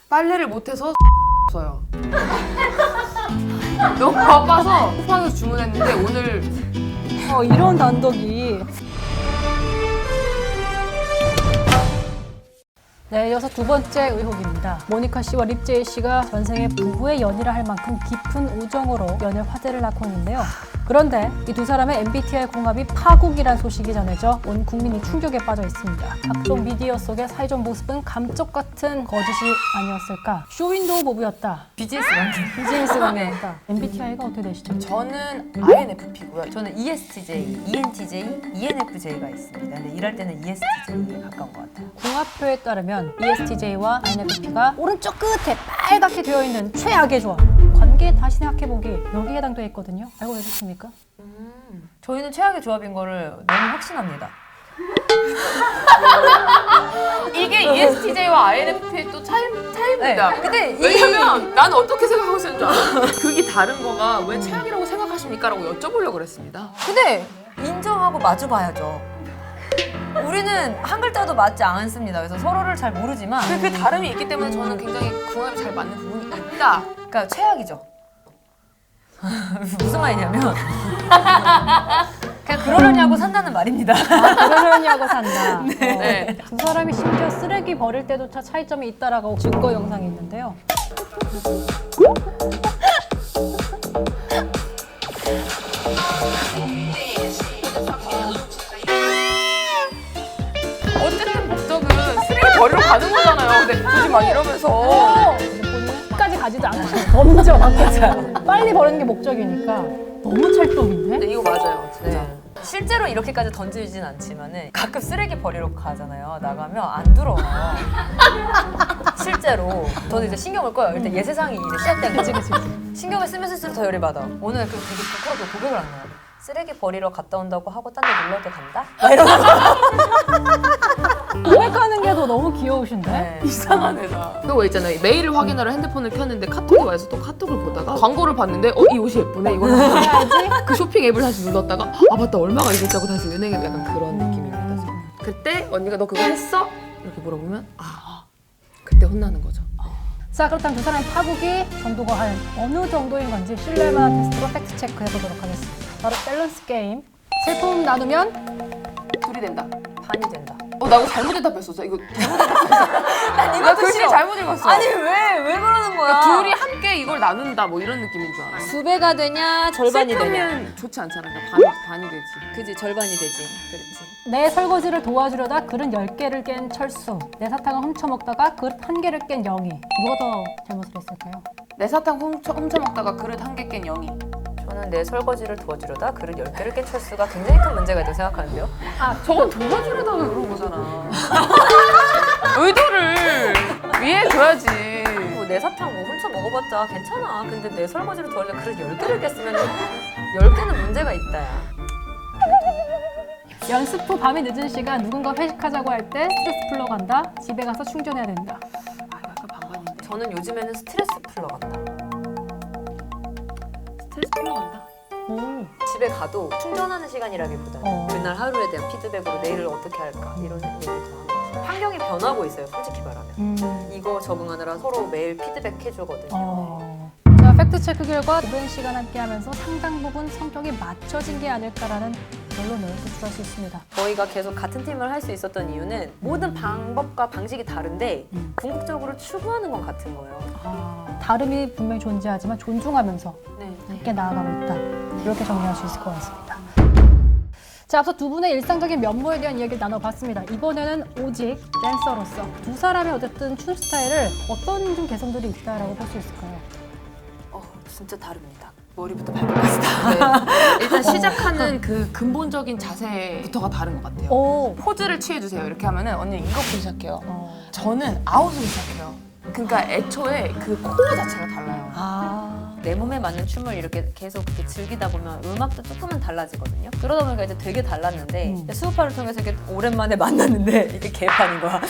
빨래를 못해서 없어요. 너무 바빠서 쿠팡에서 주문했는데 오늘 이런 단독이. 네, 이어서 두 번째 의혹입니다. 모니카 씨와 립제이 씨가 전생에 부부의 연이라 할 만큼 깊은 우정으로 연애 화제를 낳고 있는데요. 그런데 이 두 사람의 MBTI 궁합이 파국이란 소식이 전해져 온 국민이 충격에 빠져 있습니다. 각종 미디어 속의 사회적 모습은 감쪽 같은 거짓이 아니었을까? 쇼윈도우 모브였다. BTS 같은. 비즈니스 관계였다. MBTI가 어떻게 되시죠? 저는 INFP고요. 저는 ESTJ, ENTJ, ENFJ가 있습니다. 근데 일할 때는 ESTJ에 가까운 것 같아요. 궁합표에 따르면 ESTJ와 INFP가 오른쪽 끝에 빨갛게 되어 있는 최악의 조합. 관계 다시 생각해보기 여기에 해당되어 있거든요. 알고 계셨습니까? 저희는 최악의 조합인 거를 너무 확신합니다. 이게 ESTJ와 INFP의 또 차이입니다. 네. 근데 왜냐면 나는 어떻게 생각하고 있는 줄 알아? 극이 다른 거가 왜 최악이라고 생각하십니까? 라고 여쭤보려고 그랬습니다. 근데 인정하고 마주봐야죠. 우리는 한 글자도 맞지 않습니다. 그래서 서로를 잘 모르지만 그 다름이 있기 때문에 저는 굉장히 궁합이 잘 맞는 부분이 있다. 그러니까 최악이죠. 무슨 말이냐면 그냥 그러려냐고 산다는 말입니다. 그러려냐고 산다. 네. 두 사람이 심지어 쓰레기 버릴 때조차 차이점이 있다라고 증거 영상이 있는데요. 어쨌든 목적은 쓰레기 버리러 가는 거잖아요. 근데 굳이 막 이러면서. 본인은 끝까지 가지도 않고 먼저 맞아요. 빨리 버리는 게 목적이니까 너무 찰떡인데? 네, 이거 맞아요. 진짜. 네. 실제로 이렇게까지 던지진 않지만은 가끔 쓰레기 버리러 가잖아요. 나가면 안 들어와요. 실제로 저는 이제 신경을 꺼요. 일단 얘 세상이 이제 시작된 거지. 그치. 신경을 쓰면 쓸수록 더 열이 받아. 오늘 그 되게 부끄럽게 고백을 한 거야. 쓰레기 버리러 갔다 온다고 하고 딴 데 놀러도 간다? 막 이러면서 고백하는 게 더 너무 귀여우신데? 네. 이상한 애다. 그거 있잖아요. 메일을 확인하러 핸드폰을 켰는데 카톡이 와서 또 카톡을 보다가 광고를 봤는데 이 옷이 예쁘네. 이거는 해야지. 그 쇼핑 앱을 다시 눌렀다가 아 맞다 얼마가 있었다고 다시 은행에 약간 그런 느낌입니다. 지금. 그때 언니가 너 그거 했어? 이렇게 물어보면 그때 혼나는 거죠. 자, 그렇다면 두 사람의 파국이 정도가 한 어느 정도인 건지 신뢰마 테스트로 팩트 체크해보도록 하겠습니다. 바로 밸런스 게임. 슬픔 나누면 둘이 된다. 반이 된다. 나 이거 잘못 대답했었어. 이거 잘못 대답했어. 난 나 글씨 잘못 읽었어. 아니 왜 그러는 거야? 둘이 함께 이걸 나눈다 뭐 이런 느낌인 줄 알아. 두 배가 되냐 절반이 되냐? 슬프면 좋지 않잖아. 그러니까 반이 되지. 그지 절반이 되지. 그렇지. 내 설거지를 도와주려다 그릇 10개를 깬 철수. 내 사탕을 훔쳐먹다가 그릇 1개를 깬 영희. 누가 더 잘못을 했을까요? 내 사탕 훔쳐 먹다가 그릇 한 개 깬 영희. 저는 내 설거지를 도와주려다 그릇 10개를 깬 철수가 굉장히 큰 문제가 있다고 생각하는데요. 저건 도와주려다가 그런 거잖아. 의도를 이해해줘야지. 내 사탕 뭐 훔쳐 먹어봤자 괜찮아. 근데 내 설거지를 도와주려다 그릇 10개를 깼으면 10개는 문제가 있다 야. 연습 후 밤이 늦은 시간 누군가 회식하자고 할 때 스트레스 풀러 간다. 집에 가서 충전해야 된다. 약간 반반인데. 저는 요즘에는 스트레스 풀러 간다. 스트레스 풀러 간다. 오. 집에 가도 충전하는 시간이라기보다는 그날 하루에 대한 피드백으로 내일을 어떻게 할까 이런 얘기를 더 하는 거죠. 환경이 변하고 있어요, 솔직히 말하면. 이거 적응하느라 서로 매일 피드백 해주거든요. 자, 팩트 체크 결과 오랜 시간 함께하면서 상당 부분 성격이 맞춰진 게 아닐까라는 결론을 도출할 수 있습니다. 저희가 계속 같은 팀을 할 수 있었던 이유는 모든 방법과 방식이 다른데 궁극적으로 추구하는 건 같은 거예요. 다름이 분명히 존재하지만 존중하면서 네. 함께 나아가고 있다. 이렇게 정리할 수 있을 것 같습니다. 자, 앞서 두 분의 일상적인 면모에 대한 이야기를 나눠봤습니다. 이번에는 오직 댄서로서 두 사람의 어쨌든 춤 스타일을 어떤 좀 개성들이 있다라고 볼 수 있을까요? 진짜 다릅니다. 머리부터 발끝까지 다. 네. 일단 시작하는 그 근본적인 자세부터가 다른 것 같아요. 오. 포즈를 취해주세요. 이렇게 하면은 언니 이렇게 시작해요. 저는 아웃으로 시작해요. 그러니까 애초에 그 코어 자체가 달라요. 내 몸에 맞는 춤을 이렇게 계속 이렇게 즐기다 보면 음악도 조금은 달라지거든요. 그러다 보니까 이제 되게 달랐는데 수우파를 통해서 이렇게 오랜만에 만났는데 이게 개판인 거야.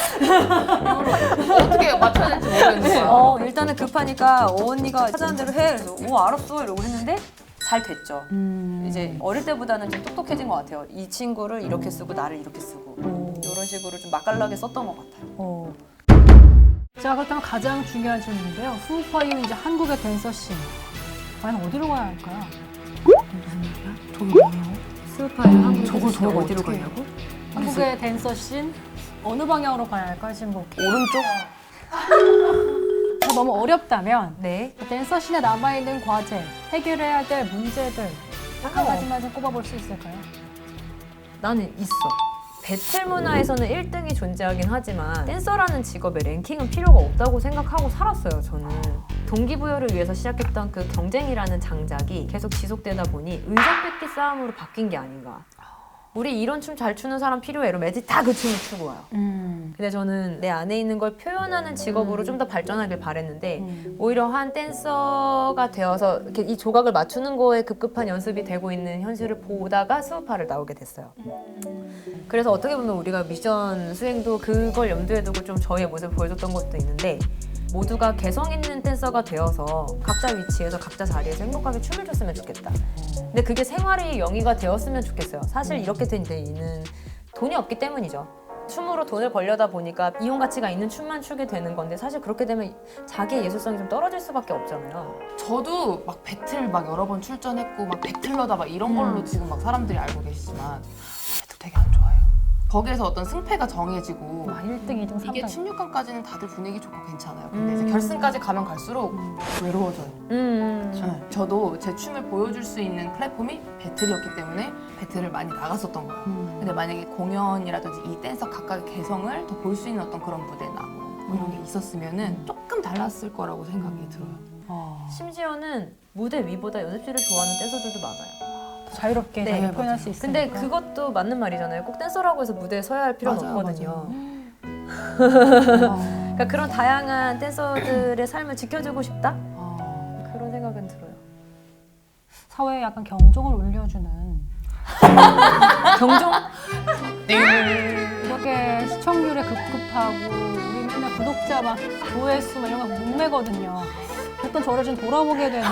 어떻게 맞춰야 될지 모르겠는데. 일단은 급하니까 언니가 하자는 대로 해. 그래서 알았어 이러고 했는데 잘 됐죠. 이제 어릴 때보다는 좀 똑똑해진 것 같아요. 이 친구를 이렇게 쓰고 나를 이렇게 쓰고 이런 식으로 좀 맛깔나게 썼던 것 같아요. 자, 그렇다면 가장 중요한 질문인데요. 수우파 이후 이제 한국의 댄서 씬. 과연 어디로 가야 할까요? 무슨 얘기야? 저게 뭐예요? 스우파에 한국 저걸 어디로 어떻게 가냐고? 한국의 댄서 씬 어느 방향으로 가야 할까요? 지금 뭐 오른쪽? 너무 어렵다면 네. 댄서 씬에 남아있는 과제, 해결해야 될 문제들 한 가지만 좀 꼽아볼 수 있을까요? 나는 있어. 배틀 문화에서는 1등이 존재하긴 하지만 댄서라는 직업에 랭킹은 필요가 없다고 생각하고 살았어요, 저는. 동기부여를 위해서 시작했던 그 경쟁이라는 장작이 계속 지속되다 보니 의정뺏기 싸움으로 바뀐 게 아닌가. 우리 이런 춤 잘 추는 사람 필요해. 이러면 애들이 다 그 춤을 추고 와요. 근데 저는 내 안에 있는 걸 표현하는 직업으로 좀 더 발전하길 바랬는데 오히려 한 댄서가 되어서 이렇게 이 조각을 맞추는 거에 급급한 연습이 되고 있는 현실을 보다가 수우파를 나오게 됐어요. 그래서 어떻게 보면 우리가 미션 수행도 그걸 염두에 두고 좀 저희의 모습을 보여줬던 것도 있는데 모두가 개성 있는 댄서가 되어서 각자 위치에서 각자 자리에서 행복하게 춤을 췄으면 좋겠다. 근데 그게 생활의 영위가 되었으면 좋겠어요. 사실 이렇게 된 데는 돈이 없기 때문이죠. 춤으로 돈을 벌려다 보니까 이용 가치가 있는 춤만 추게 되는 건데 사실 그렇게 되면 자기의 예술성이 좀 떨어질 수밖에 없잖아요. 저도 막 배틀 막 여러 번 출전했고 막 배틀러다 막 이런 걸로 지금 막 사람들이 알고 계시지만 배틀 되게 안 좋아해요. 거기에서 어떤 승패가 정해지고 1등, 2등, 3등. 이게 16강까지는 다들 분위기 좋고 괜찮아요. 근데 이제 결승까지 가면 갈수록 외로워져요. 네. 저도 제 춤을 보여줄 수 있는 플랫폼이 배틀이었기 때문에 배틀을 많이 나갔었던 거예요. 근데 만약에 공연이라든지 이 댄서 각각의 개성을 더 볼 수 있는 어떤 그런 무대나 뭐 이런 게 있었으면은 조금 달랐을 거라고 생각이 들어요. 심지어는 무대 위보다 연습실을 좋아하는 댄서들도 많아요. 자유롭게 네, 자기 표현할 수 있으니까. 근데 그것도 맞는 말이잖아요. 꼭 댄서라고 해서 무대에 서야 할 필요는 맞아요, 없거든요. 맞아요. 그러니까 그런 다양한 댄서들의 삶을 지켜주고 싶다? 그런 생각은 들어요. 사회에 약간 경종을 울려주는 경종? 이렇게 시청률에 급급하고 우리 맨날 구독자 막 조회수 막 이런 거 목매거든요. 어떤 저를 좀 돌아보게 되는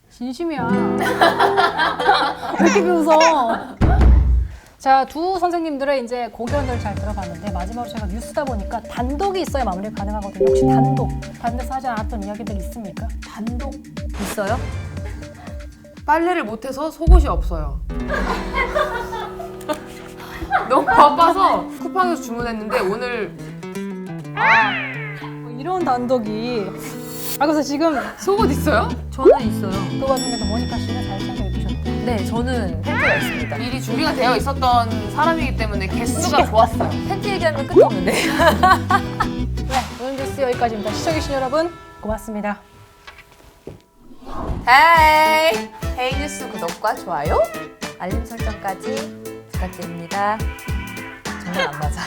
진심이야. 왜 이렇게 웃어? 자, 두 선생님들의 이제 고견을 잘 들어봤는데 마지막으로 제가 뉴스다 보니까 단독이 있어야 마무리 가능하거든요. 혹시 단독, 다른 데서 하지 않았던 이야기들 있습니까? 단독 있어요? 빨래를 못해서 속옷이 없어요. 너무 바빠서 쿠팡에서 주문했는데 오늘 이런 단독이 그래서 지금 속옷 있어요? 저는 있어요. 그 와중에도 모니카 씨는 잘 챙겨 입으셨대. 네, 저는 팬티가 있습니다. 미리 준비가 되어 있었던 사람이기 때문에 개수가 좋았어요. 팬티 얘기하면 끝도 없는데. 네, 오늘 뉴스 여기까지입니다. 시청해주신 여러분 고맙습니다. 헤이! 헤이뉴스 구독과 좋아요, 알림 설정까지 부탁드립니다. 정말 안 맞아.